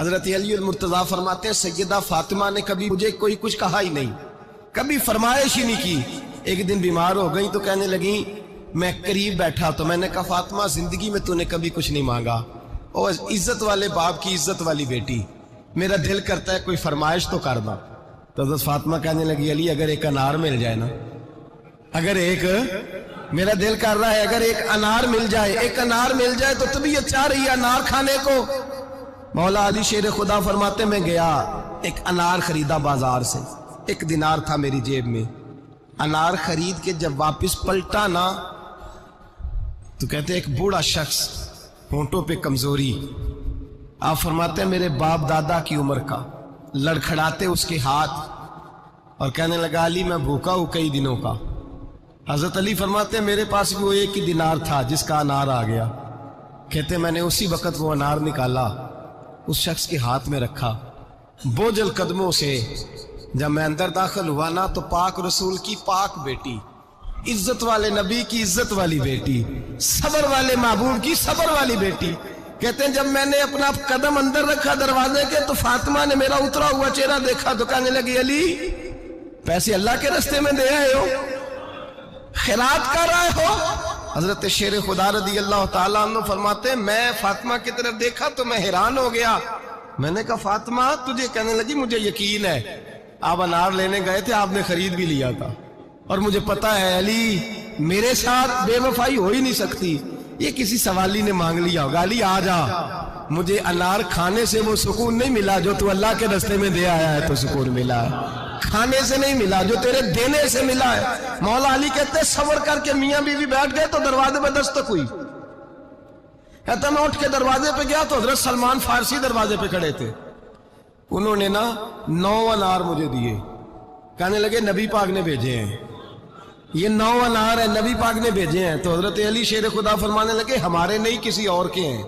حضرت علی المرتضیٰ فرماتے ہیں سیدہ فاطمہ نے کبھی مجھے کوئی کچھ کہا ہی نہیں، کبھی فرمائش ہی نہیں کی۔ ایک دن بیمار ہو گئی تو کہنے لگی، میں قریب بیٹھا تو میں نے کہا فاطمہ زندگی میں تو نے کبھی کچھ نہیں مانگا، اور عزت والے باپ کی عزت والی بیٹی، میرا دل کرتا ہے کوئی فرمائش تو کر دو۔ تو حضرت فاطمہ کہنے لگی علی اگر ایک انار مل جائے نا، اگر ایک، میرا دل کر رہا ہے اگر ایک انار مل جائے، ایک انار مل جائے تو طبیعت چاہ رہی ہے انار کھانے کو۔ مولا علی شیر خدا فرماتے میں گیا، ایک انار خریدا بازار سے، 1 دینار تھا میری جیب میں، انار خرید کے جب واپس پلٹا نا تو کہتے ایک بوڑھا شخص، ہونٹوں پہ کمزوری، آپ فرماتے ہیں میرے باپ دادا کی عمر کا، لڑکھڑاتے اس کے ہاتھ اور کہنے لگا علی میں بھوکا ہوں کئی دنوں کا۔ حضرت علی فرماتے ہیں میرے پاس بھی وہ 1 ہی دینار تھا جس کا انار آ گیا، کہتے میں نے اسی وقت وہ انار نکالا، اس شخص کے ہاتھ میں رکھا، بوجھل قدموں سے جب میں اندر داخل ہوا نا تو پاک رسول کی پاک بیٹی، عزت والے نبی کی عزت والی بیٹی، صبر والے محبوب کی صبر والی بیٹی، کہتے ہیں جب میں نے اپنا قدم اندر رکھا دروازے کے تو فاطمہ نے میرا اترا ہوا چہرہ دیکھا تو کہنے لگی علی پیسے اللہ کے راستے میں دے آئے ہو، خیرات کر رہے ہو؟ حضرت شیر خدا رضی اللہ تعالیٰ عنہ فرماتے ہیں میں فاطمہ کی طرف دیکھا تو میں حیران ہو گیا، میں نے کہا فاطمہ تجھے، کہنے لگی مجھے یقین ہے آپ انار لینے گئے تھے، آپ نے خرید بھی لیا تھا، اور مجھے پتا ہے علی میرے ساتھ بے وفائی ہو ہی نہیں سکتی، یہ کسی سوالی نے مانگ لیا ہوگا، علی آ جا، مجھے انار کھانے سے وہ سکون نہیں ملا جو تو اللہ کے راستے میں دے آیا ہے تو سکون ملا ہے، کھانے سے نہیں ملا جو تیرے دینے سے ملا ہے۔ مولا علی کہتے ہیں صبر کر کے میاں بیوی بیٹھ گئے تو دروازے پہ دستک ہوئی، کہتا میں اٹھ کے دروازے پہ گیا تو حضرت سلمان فارسی دروازے پہ کھڑے تھے، انہوں نے نا 9 انار مجھے دیے، کہنے لگے نبی پاک نے بھیجے ہیں، یہ 9 انار ہیں نبی پاک نے بھیجے ہیں۔ تو حضرت علی شیر خدا فرمانے لگے ہمارے نہیں کسی اور کے ہیں،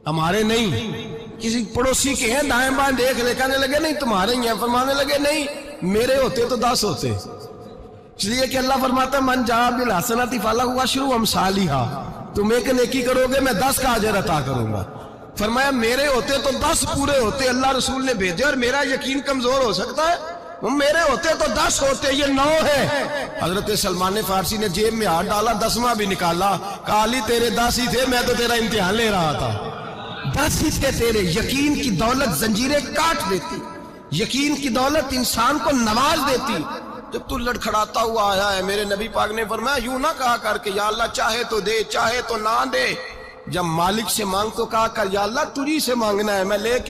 ہمارے نہیں کسی پڑوسی کے ہیں، دائیں بائیں دیکھ لے، کہنے لگے نہیں تمہارے ہی ہیں، فرمانے لگے نہیں میرے ہوتے تو 10 ہوتے، اس لیے کہ اللہ فرماتا ہے من جاء بالحسنۃ فلہ عشر امثالھا، تم ایک نیکی کرو گے میں 10 کا اجر عطا کروں گا۔ فرمایا میرے ہوتے تو 10 پورے ہوتے، اللہ رسول نے بھیجے، اور میرا یقین کمزور ہو سکتا ہے، میرے ہوتے تو 10 ہوتے، یہ 9 ہے۔ حضرت سلمان فارسی نے جیب میں ہاتھ ڈالا، 10واں بھی نکالا، کہا علی تیرے 10 ہی تھے، میں تو تیرا امتحان لے رہا تھا، 10 ہی تھے تیرے۔ یقین کی دولت زنجیریں کاٹ دیتی، یقین کی دولت انسان کو نواز دیتی۔ جب تو لڑکھڑاتا ہوا آیا ہے، میرے نبی پاک نے فرمایا یوں نہ کہا کر کے یا اللہ چاہے تو دے چاہے تو نہ دے، جب مالک سے مانگ تو کہا کر یا اللہ تجھی سے مانگنا ہے، میں لے